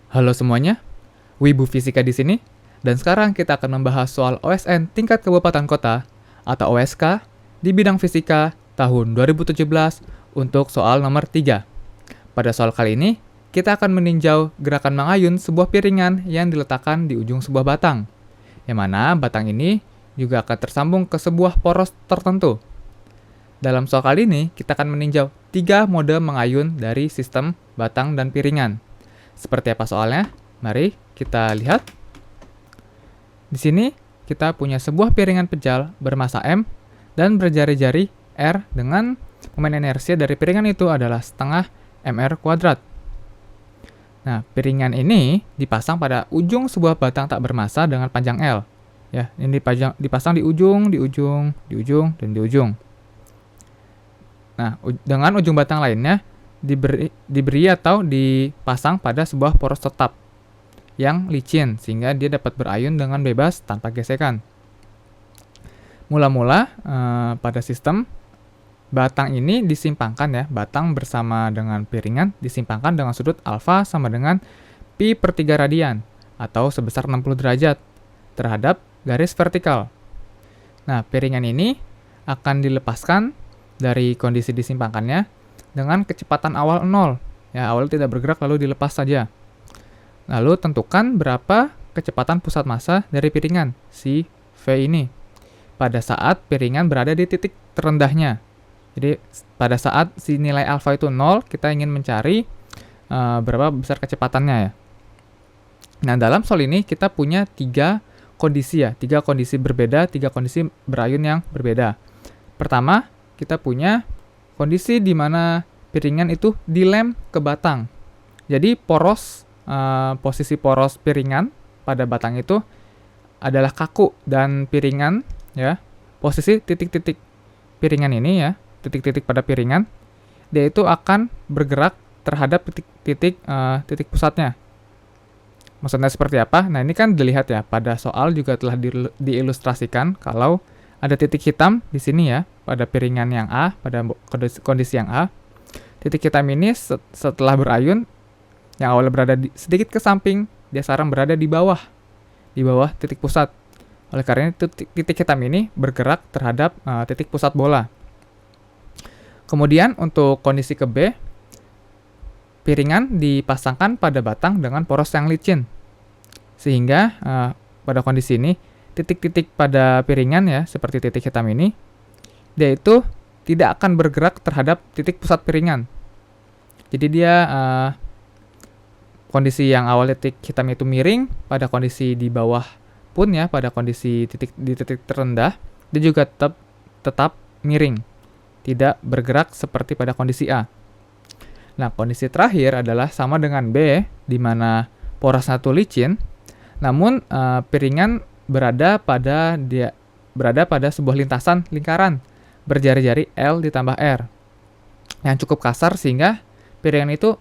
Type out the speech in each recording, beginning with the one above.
Halo semuanya, Wibu Fisika di sini. Dan sekarang kita akan membahas soal OSN tingkat kabupaten kota atau OSK di bidang fisika tahun 2017 untuk soal nomor 3. Pada soal kali ini, kita akan meninjau gerakan mengayun sebuah piringan yang diletakkan di ujung sebuah batang. Yang mana batang ini juga akan tersambung ke sebuah poros tertentu. Dalam soal kali ini, kita akan meninjau 3 mode mengayun dari sistem batang dan piringan. Seperti apa soalnya? Mari kita lihat. Di sini kita punya sebuah piringan pejal bermassa M dan berjari-jari R dengan momen inersia dari piringan itu adalah setengah mr kuadrat. Nah, piringan ini dipasang pada ujung sebuah batang tak bermassa dengan panjang L. Ya, ini dipasang di ujung, dan di ujung. Nah, dengan ujung batang lainnya diberi atau dipasang pada sebuah poros tetap yang licin sehingga dia dapat berayun dengan bebas tanpa gesekan. Mula-mula pada sistem batang ini disimpangkan ya, batang bersama dengan piringan disimpangkan dengan sudut alfa sama dengan pi per 3 radian atau sebesar 60 derajat terhadap garis vertikal. Nah, piringan ini akan dilepaskan dari kondisi disimpangkannya dengan kecepatan awal 0. Ya, awal tidak bergerak lalu dilepas saja. Lalu tentukan berapa kecepatan pusat massa dari piringan, si V ini, pada saat piringan berada di titik terendahnya. Jadi pada saat si nilai alfa itu 0, kita ingin mencari berapa besar kecepatannya ya. Nah, dalam soal ini kita punya 3 kondisi ya, 3 kondisi berbeda, 3 kondisi berayun yang berbeda. Pertama, kita punya kondisi di mana piringan itu dilem ke batang. Jadi posisi poros piringan pada batang itu adalah kaku dan piringan ya, posisi titik-titik piringan ini ya, titik-titik pada piringan, dia itu akan bergerak terhadap titik pusatnya. Maksudnya seperti apa? Nah, ini kan dilihat ya, pada soal juga telah diilustrasikan kalau ada titik hitam di sini ya, pada piringan yang A, pada kondisi yang A. Titik hitam ini setelah berayun, yang awalnya berada sedikit ke samping, dia sekarang berada di bawah titik pusat. Oleh karena itu titik hitam ini bergerak terhadap titik pusat bola. Kemudian untuk kondisi ke B, piringan dipasangkan pada batang dengan poros yang licin. Sehingga pada kondisi ini, titik-titik pada piringan ya, seperti titik hitam ini, dia itu tidak akan bergerak terhadap titik pusat piringan. Jadi dia kondisi yang awal titik hitam itu miring, pada kondisi di bawah pun ya, pada kondisi di titik terendah, dia juga tetap miring, tidak bergerak seperti pada kondisi A. Nah, kondisi terakhir adalah sama dengan B, di mana porosnya itu licin, namun piringan berada pada sebuah lintasan lingkaran berjari-jari L ditambah R yang cukup kasar sehingga piringan itu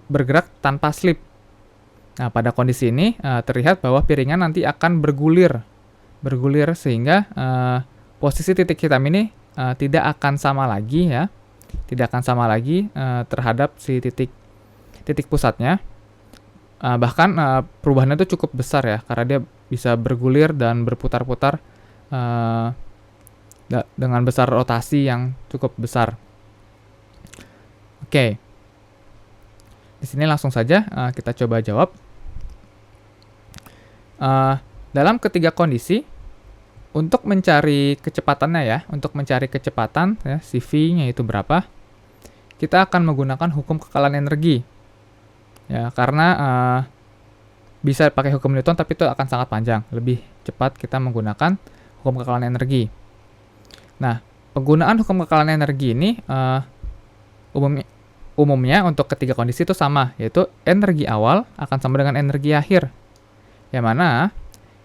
bergerak tanpa slip. Nah, pada kondisi ini terlihat bahwa piringan nanti akan bergulir sehingga posisi titik hitam ini tidak akan sama lagi ya, terhadap si titik pusatnya. Bahkan perubahannya itu cukup besar ya, karena dia bisa bergulir dan berputar-putar dengan besar rotasi yang cukup besar. Oke. Di sini langsung saja kita coba jawab. Dalam ketiga kondisi, untuk mencari kecepatannya ya, si V-nya itu berapa, kita akan menggunakan hukum kekalahan energi. Ya, karena bisa pakai hukum Newton tapi itu akan sangat panjang. Lebih cepat kita menggunakan hukum kekalahan energi. Nah, penggunaan hukum kekalahan energi ini umumnya untuk ketiga kondisi itu sama, yaitu energi awal akan sama dengan energi akhir. Yang mana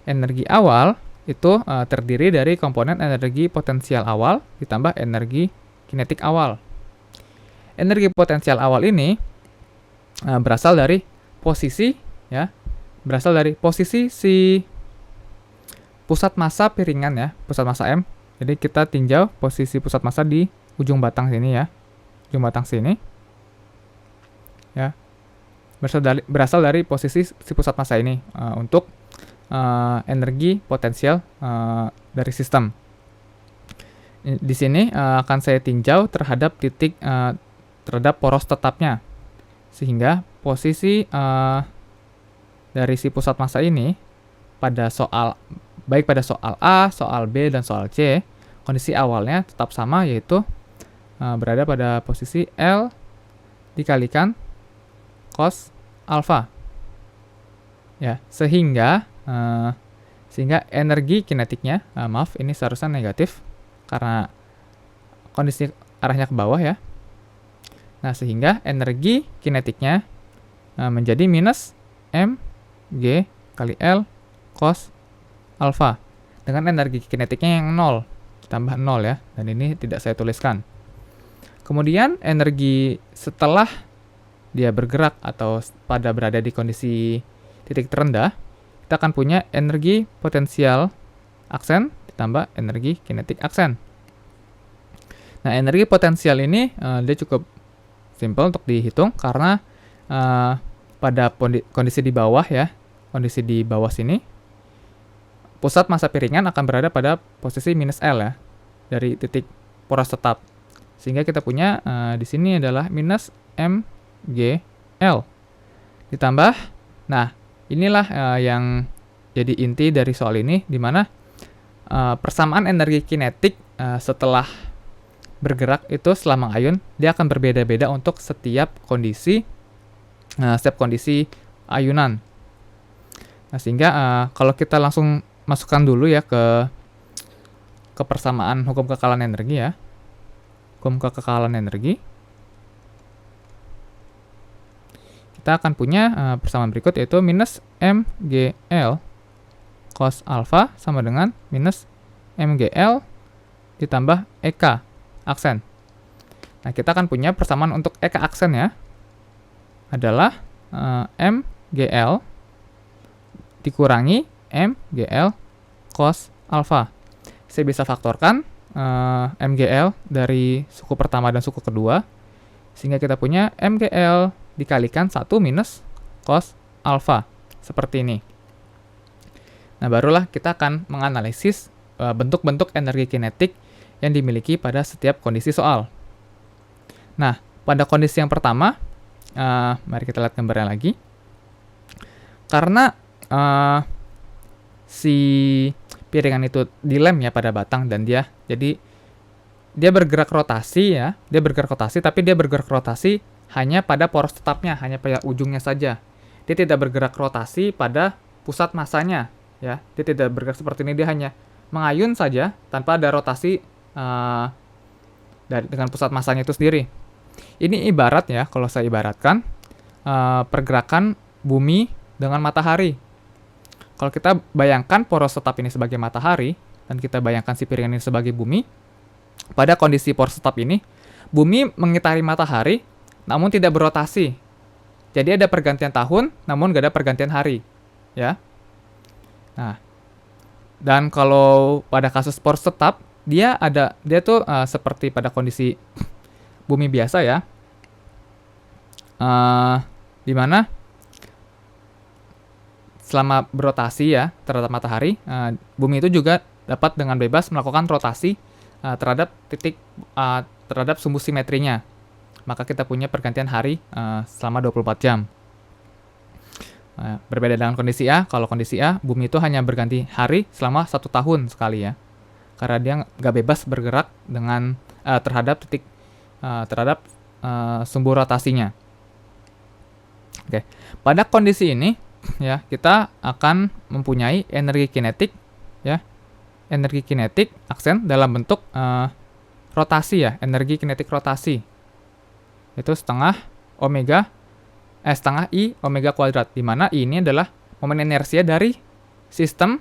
energi awal itu terdiri dari komponen energi potensial awal ditambah energi kinetik awal. Energi potensial awal ini berasal dari posisi si pusat massa piringan ya, pusat massa M. Jadi kita tinjau posisi pusat massa di ujung batang sini ya, ujung batang sini. Ya. berasal dari posisi si pusat massa ini untuk energi potensial dari sistem. Di sini akan saya tinjau terhadap terhadap poros tetapnya, sehingga posisi dari si pusat massa ini baik pada soal A, soal B, dan soal C, kondisi awalnya tetap sama, yaitu berada pada posisi L dikalikan cos alfa. Ya, sehingga energi kinetiknya, ini seharusnya negatif karena kondisi arahnya ke bawah ya. Nah, sehingga energi kinetiknya menjadi minus mg kali L cos alfa dengan energi kinetiknya yang 0 ditambah 0 ya, dan ini tidak saya tuliskan. Kemudian energi setelah dia bergerak atau berada di kondisi titik terendah, kita akan punya energi potensial aksen ditambah energi kinetik aksen. Nah, energi potensial ini dia cukup simple untuk dihitung karena pada kondisi di bawah ya, kondisi di bawah sini, pusat massa piringan akan berada pada posisi minus L ya, dari titik poros tetap. Sehingga kita punya di sini adalah minus mgl ditambah, nah inilah yang jadi inti dari soal ini, di mana persamaan energi kinetik setelah bergerak itu selama ayun dia akan berbeda-beda untuk setiap kondisi ayunan. Nah, sehingga kalau kita langsung masukkan dulu ya ke persamaan hukum kekalahan energi ya. Hukum kekalahan energi. Kita akan punya persamaan berikut, yaitu minus mgl cos alpha sama dengan minus mgl ditambah ek aksen. Nah, kita akan punya persamaan untuk ek aksen ya, adalah mgl dikurangi mgl cos alpha. Saya bisa faktorkan mgl dari suku pertama dan suku kedua, sehingga kita punya mgl dikalikan 1 minus cos alpha, seperti ini. Nah, barulah kita akan menganalisis bentuk-bentuk energi kinetik yang dimiliki pada setiap kondisi soal. Nah, pada kondisi yang pertama, mari kita lihat gambarnya lagi. Karena si piringan itu dilem ya pada batang, dan jadi dia bergerak rotasi ya, tapi dia bergerak rotasi hanya pada poros tetapnya, hanya pada ujungnya saja. Dia tidak bergerak rotasi pada pusat massanya ya. Dia tidak bergerak seperti ini, dia hanya mengayun saja tanpa ada rotasi dengan pusat massanya itu sendiri. Ini ibarat ya, kalau saya ibaratkan pergerakan bumi dengan matahari. Kalau kita bayangkan poros tetap ini sebagai matahari, dan kita bayangkan si piringan ini sebagai bumi, pada kondisi poros tetap ini, bumi mengitari matahari, namun tidak berotasi. Jadi ada pergantian tahun, namun nggak ada pergantian hari. Ya. Nah, dan kalau pada kasus poros tetap, dia tuh seperti pada kondisi bumi biasa ya, di mana selama berotasi ya terhadap matahari, bumi itu juga dapat dengan bebas melakukan rotasi terhadap sumbu simetrinya. Maka kita punya pergantian hari selama 24 jam. Berbeda dengan kondisi A. Kalau kondisi A, bumi itu hanya berganti hari selama 1 tahun sekali ya, karena dia nggak bebas bergerak dengan terhadap sumbu rotasinya. Oke, pada kondisi ini ya, kita akan mempunyai energi kinetik ya, energi kinetik aksen dalam bentuk rotasi ya, energi kinetik rotasi itu setengah I omega kuadrat, di mana I ini adalah momen inersia dari sistem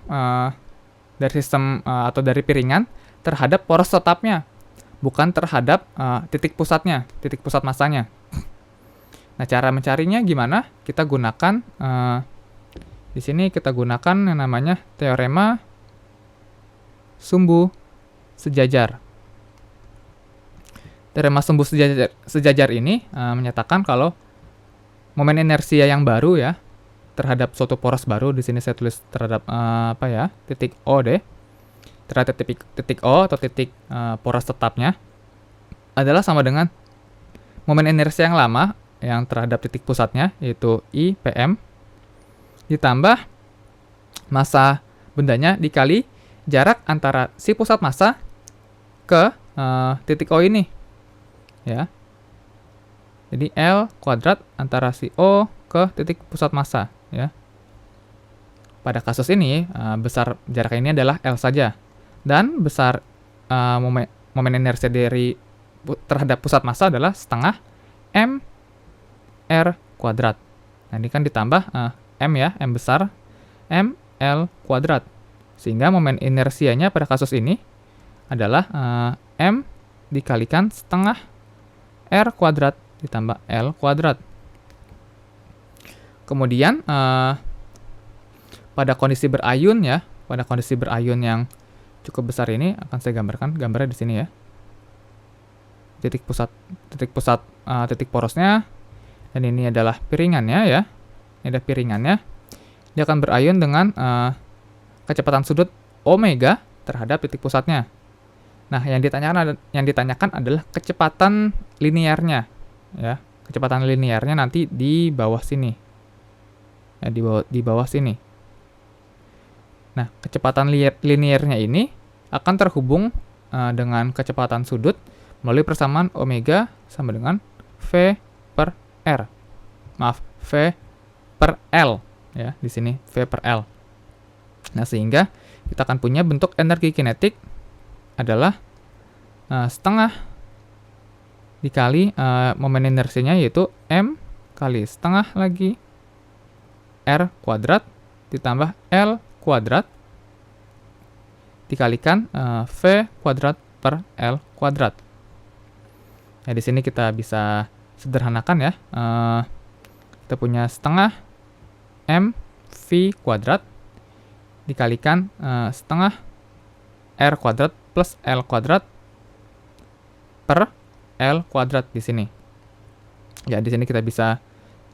atau dari piringan terhadap poros tetapnya, bukan terhadap titik pusat massanya. Nah, cara mencarinya gimana? Kita gunakan di sini kita gunakan yang namanya teorema sumbu sejajar. Teorema sumbu sejajar ini menyatakan kalau momen inersia yang baru ya terhadap suatu poros baru. Di sini saya tulis terhadap titik O deh. Terhadap titik O atau titik poros tetapnya adalah sama dengan momen inersia yang lama yang terhadap titik pusatnya, yaitu I PM, ditambah massa bendanya dikali jarak antara si pusat massa ke titik O ini. Ya. Jadi L kuadrat antara si O ke titik pusat massa. Ya. Pada kasus ini, besar jarak ini adalah L saja. Dan besar momen inersia terhadap pusat massa adalah setengah M R kuadrat. Nah, ini kan ditambah M ya, M besar, M L kuadrat. Sehingga momen inersianya pada kasus ini adalah M dikalikan setengah R kuadrat ditambah L kuadrat. Kemudian pada kondisi berayun ya, pada kondisi berayun yang cukup besar ini akan saya gambarkan gambarnya di sini ya. Titik porosnya, dan ini adalah piringannya ya. Ini ada piringannya. Dia akan berayun dengan kecepatan sudut omega terhadap titik pusatnya. Nah, yang ditanyakan adalah kecepatan linearnya ya. Kecepatan linearnya nanti di bawah sini. Ya, di bawah sini. Nah, kecepatan linearnya ini akan terhubung dengan kecepatan sudut melalui persamaan omega sama dengan V per R. Maaf, V per L ya, di sini V per L. Nah, sehingga kita akan punya bentuk energi kinetik adalah setengah dikali momen inersinya, yaitu M kali setengah lagi R kuadrat ditambah L kuadrat dikalikan V kuadrat per L kuadrat. Nah, di sini kita bisa sederhanakan ya. Kita punya setengah M V kuadrat dikalikan setengah R kuadrat plus L kuadrat per L kuadrat di sini. Ya, di sini kita bisa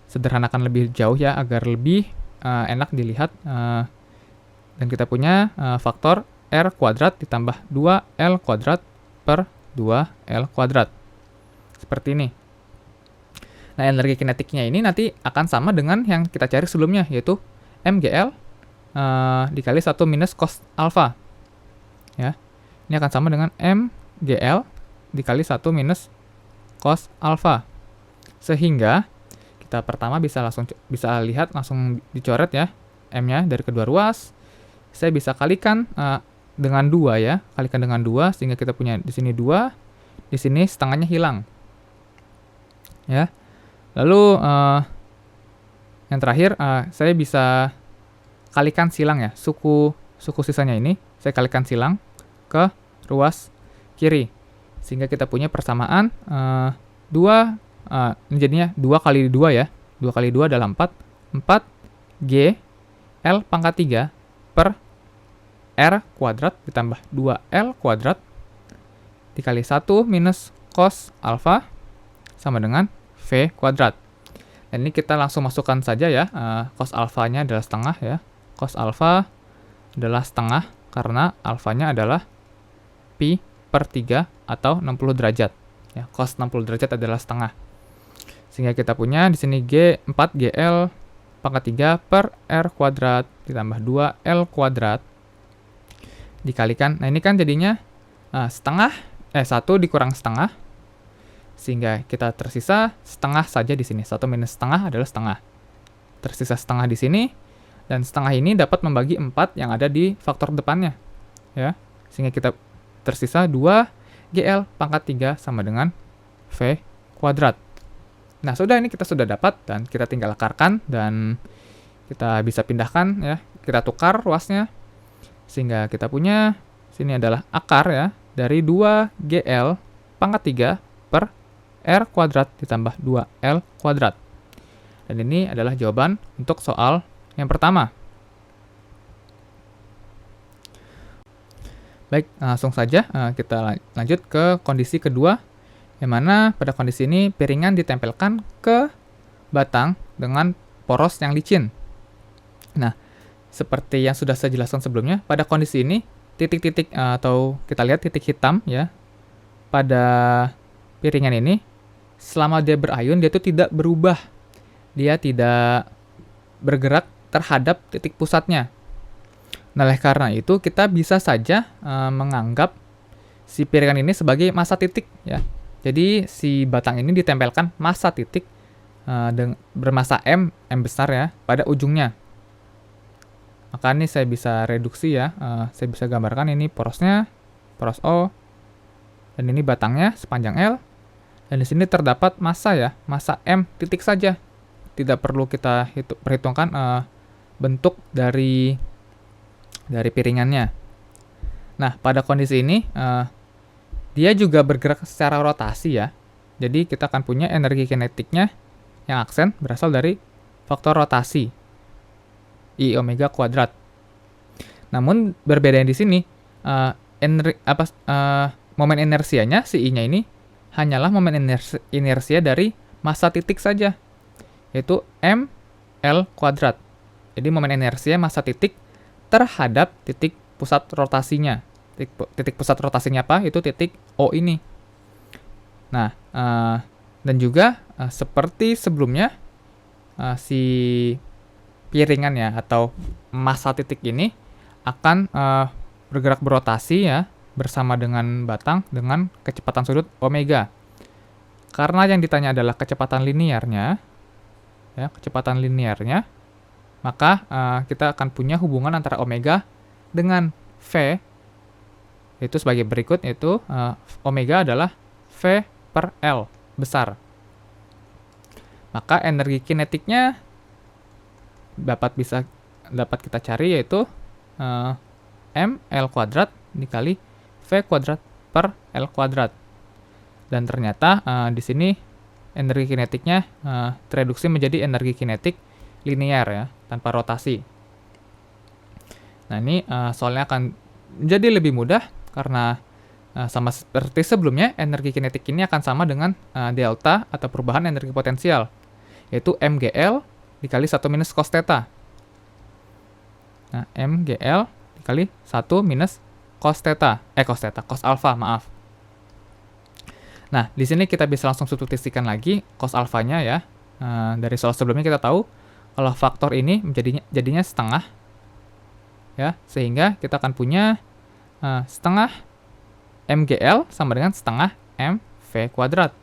sederhanakan lebih jauh ya agar lebih enak dilihat. Dan kita punya faktor R kuadrat ditambah 2L kuadrat per 2L kuadrat. Seperti ini. Nah, energi kinetiknya ini nanti akan sama dengan yang kita cari sebelumnya, yaitu MGL dikali 1 minus cos alpha. Ya. Ini akan sama dengan MGL dikali 1 minus cos alpha. Sehingga kita pertama bisa lihat langsung dicoret ya, M-nya dari kedua ruas. Saya bisa kalikan dengan 2 ya, kalikan dengan 2 sehingga kita punya di sini 2, di sini setengahnya hilang. Ya. Lalu yang terakhir saya bisa kalikan silang ya, suku sisanya ini saya kalikan silang ke ruas kiri. Sehingga kita punya persamaan 2 ini jadinya 2 kali 2 ya. 2 kali 2 adalah 4. 4G L pangkat 3 per R kuadrat ditambah 2L kuadrat dikali 1 minus cos alpha sama dengan V kuadrat. Dan ini kita langsung masukkan saja ya. Cos alfanya adalah setengah ya. Cos alpha adalah setengah karena alfanya adalah pi per 3 atau 60 derajat. Ya, cos 60 derajat adalah setengah. Sehingga kita punya di sini 4GL pangkat 3 per R kuadrat ditambah 2L kuadrat dikalikan. Nah, ini kan jadinya setengah 1 dikurang setengah. Sehingga kita tersisa setengah saja di sini. 1 minus setengah adalah setengah. Tersisa setengah di sini. Dan setengah ini dapat membagi 4 yang ada di faktor depannya. Ya. Sehingga kita tersisa 2GL pangkat 3 sama dengan V kuadrat. Nah, sudah, ini kita sudah dapat dan kita tinggal akarkan dan kita bisa pindahkan ya. Kita tukar ruasnya. Sehingga kita punya sini adalah akar ya dari 2GL pangkat 3 per R kuadrat ditambah 2L kuadrat. Dan ini adalah jawaban untuk soal yang pertama. Baik, langsung saja kita lanjut ke kondisi kedua, yang mana pada kondisi ini piringan ditempelkan ke batang dengan poros yang licin. Nah, seperti yang sudah saya jelaskan sebelumnya, pada kondisi ini titik-titik atau kita lihat titik hitam ya pada piringan ini, selama dia berayun dia itu tidak berubah, dia tidak bergerak terhadap titik pusatnya. Nah, oleh karena itu kita bisa saja menganggap si piringan ini sebagai massa titik ya. Jadi si batang ini ditempelkan massa titik bermassa M besar ya pada ujungnya. Maka ini saya bisa reduksi ya, saya bisa gambarkan ini porosnya, poros O, dan ini batangnya sepanjang L, dan di sini terdapat massa ya, massa M titik saja. Tidak perlu kita perhitungkan bentuk dari piringannya. Nah, pada kondisi ini dia juga bergerak secara rotasi ya. Jadi kita akan punya energi kinetiknya yang aksen berasal dari faktor rotasi I omega kuadrat. Namun berbeda di sini, momen inersianya si I-nya ini hanyalah momen inersia dari massa titik saja, yaitu mL kuadrat. Jadi momen inersia massa titik terhadap titik pusat rotasinya. Titik pusat rotasinya apa? Itu titik O ini. Nah, dan juga seperti sebelumnya, si piringan ya atau massa titik ini akan bergerak berotasi ya bersama dengan batang dengan kecepatan sudut omega. Karena yang ditanya adalah kecepatan linearnya, ya kecepatan linearnya, maka kita akan punya hubungan antara omega dengan V, yaitu sebagai berikut, yaitu omega adalah V per L besar. Maka energi kinetiknya dapat kita cari, yaitu mL kuadrat dikali V kuadrat per L kuadrat. Dan ternyata di sini energi kinetiknya tereduksi menjadi energi kinetik linear ya, tanpa rotasi. Nah, ini soalnya akan menjadi lebih mudah karena sama seperti sebelumnya, energi kinetik ini akan sama dengan delta atau perubahan energi potensial, yaitu mgl dikali 1 minus cos theta. Nah, mgl dikali 1 minus cos theta, cos alpha, maaf. Nah, di sini kita bisa langsung substitusikan lagi cos alfanya ya. Dari soal sebelumnya kita tahu kalau faktor ini jadinya setengah ya, sehingga kita akan punya setengah mgl sama dengan setengah mv kuadrat.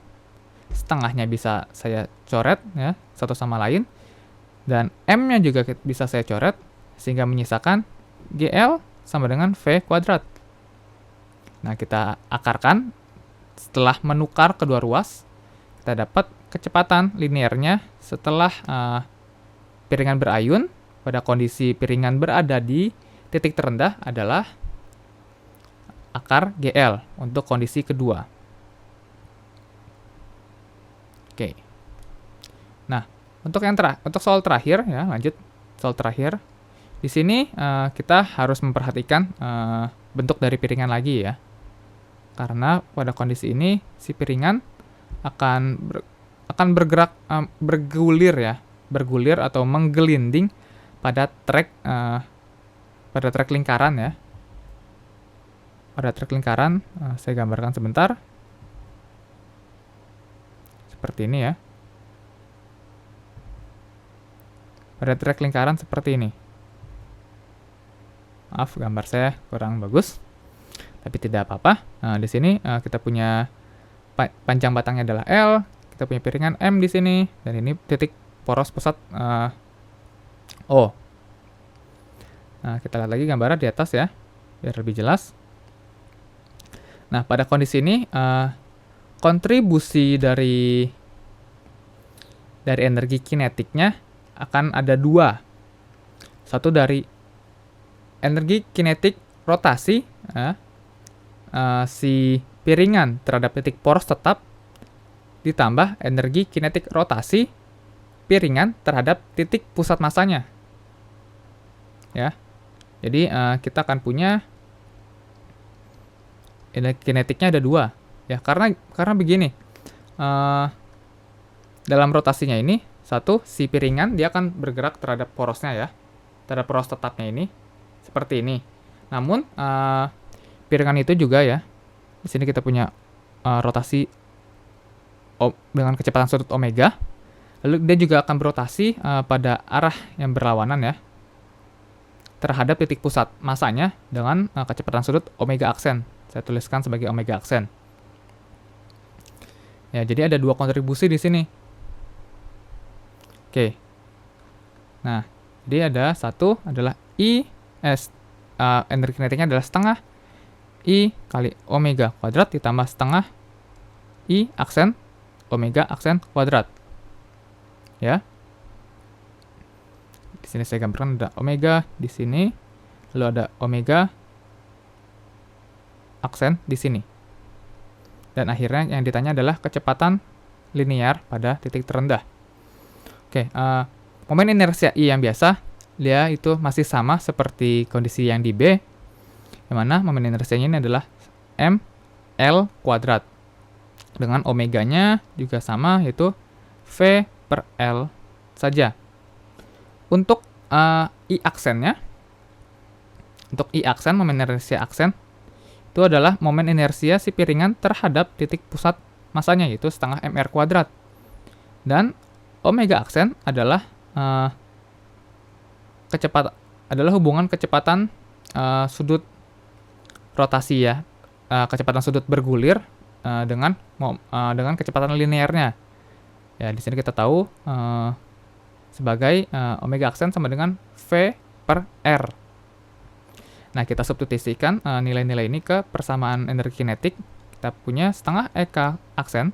Setengahnya bisa saya coret ya satu sama lain, dan m-nya juga bisa saya coret, sehingga menyisakan gl sama dengan v kuadrat. Nah, kita akarkan. Setelah menukar kedua ruas, kita dapat kecepatan linearnya setelah piringan berayun pada kondisi piringan berada di titik terendah adalah akar GL untuk kondisi kedua. Oke. Nah, untuk soal terakhir ya, lanjut soal terakhir. Di sini kita harus memperhatikan bentuk dari piringan lagi ya. Karena pada kondisi ini si piringan akan bergerak bergulir atau menggelinding pada trek lingkaran ya. Pada trek lingkaran saya gambarkan sebentar. Seperti ini ya. Pada trek lingkaran seperti ini. Maaf, gambar saya kurang bagus. Tapi tidak apa-apa. Nah, di sini kita punya panjang batangnya adalah L, kita punya piringan M di sini, dan ini titik poros pusat O. Nah, kita lihat lagi gambaran di atas ya, biar lebih jelas. Nah, pada kondisi ini kontribusi dari energi kinetiknya akan ada dua. Satu dari energi kinetik rotasi, si piringan terhadap titik poros tetap, ditambah energi kinetik rotasi piringan terhadap titik pusat massanya. Ya. Jadi kita akan punya energi kinetiknya ada dua. Ya, karena begini. Dalam rotasinya ini Satu, si piringan dia akan bergerak terhadap porosnya ya, terhadap poros tetapnya ini, seperti ini. Namun, piringan itu juga ya, di sini kita punya rotasi dengan kecepatan sudut omega. Lalu dia juga akan berotasi pada arah yang berlawanan ya, terhadap titik pusat masanya dengan kecepatan sudut omega aksen. Saya tuliskan sebagai omega aksen. Ya, jadi ada dua kontribusi di sini. Oke. Nah, jadi ada satu adalah energi kinetiknya adalah setengah I kali omega kuadrat ditambah setengah I aksen omega aksen kuadrat. Ya. Di sini saya gambarkan ada omega di sini, lalu ada omega aksen di sini. Dan akhirnya yang ditanya adalah kecepatan linear pada titik terendah. Oke, momen inersia I yang biasa, dia itu masih sama seperti kondisi yang di B, yang mana momen inersianya ini adalah mL kuadrat. Dengan omeganya juga sama, yaitu V per L saja. Untuk I aksennya, untuk I aksen, momen inersia aksen, itu adalah momen inersia si piringan terhadap titik pusat masanya, yaitu setengah mR kuadrat. Dan omega aksen adalah hubungan kecepatan sudut rotasi ya, kecepatan sudut bergulir dengan kecepatan linearnya. Ya, di sini kita tahu sebagai omega aksen sama dengan V per R. Nah, kita substitusikan nilai-nilai ini ke persamaan energi kinetik. Kita punya setengah Eka aksen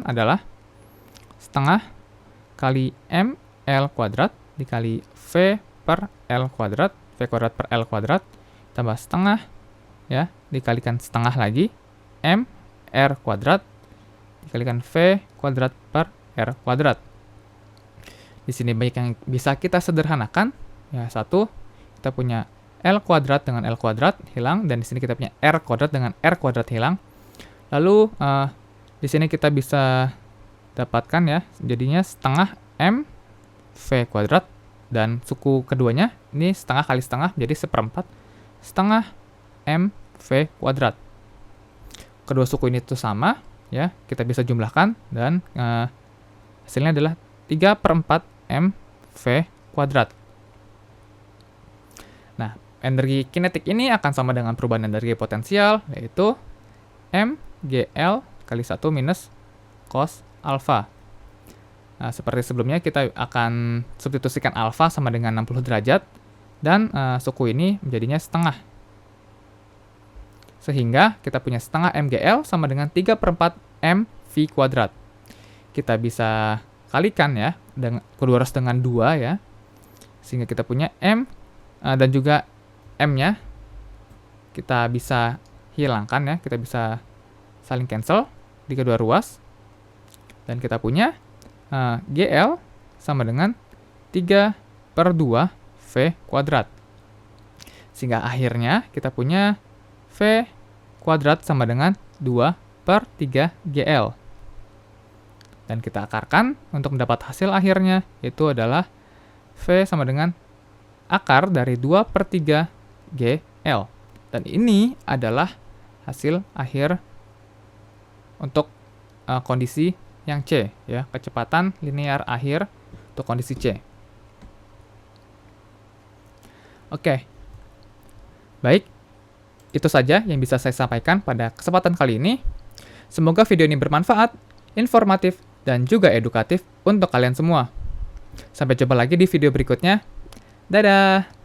adalah setengah kali mL kuadrat dikali V per L kuadrat, V kuadrat per L kuadrat, tambah setengah, ya, dikalikan setengah lagi, mR kuadrat, dikalikan V kuadrat per R kuadrat. Di sini banyak yang bisa kita sederhanakan. Ya, satu, kita punya L kuadrat dengan L kuadrat hilang, dan di sini kita punya R kuadrat dengan R kuadrat hilang. Lalu di sini kita bisa dapatkan ya, jadinya setengah M V kuadrat, dan suku keduanya ini setengah kali setengah, jadi seperempat setengah M V kuadrat. Kedua suku ini tuh sama ya, kita bisa jumlahkan, dan hasilnya adalah 3/4 M V kuadrat. Nah, energi kinetik ini akan sama dengan perubahan energi potensial, yaitu mGL kali 1 minus cos alfa. Nah, seperti sebelumnya, kita akan substitusikan alfa sama dengan 60 derajat, dan suku ini menjadinya setengah. Sehingga kita punya setengah mGL sama dengan 3/4 mV kuadrat. Kita bisa kalikan ya, kedua ras dengan 2 ya, sehingga kita punya M, dan juga M-nya kita bisa hilangkan ya, kita bisa saling cancel di kedua ruas, dan kita punya GL sama dengan 3/2 V kuadrat. Sehingga akhirnya kita punya V kuadrat sama dengan 2/3 GL. Dan kita akarkan untuk mendapat hasil akhirnya, yaitu adalah V sama dengan akar dari 2/3 GL. Dan ini adalah hasil akhir untuk kondisi yang C, ya, kecepatan linear akhir untuk kondisi C. Oke. Baik, itu saja yang bisa saya sampaikan pada kesempatan kali ini. Semoga video ini bermanfaat, informatif, dan juga edukatif untuk kalian semua. Sampai jumpa lagi di video berikutnya. Dadah!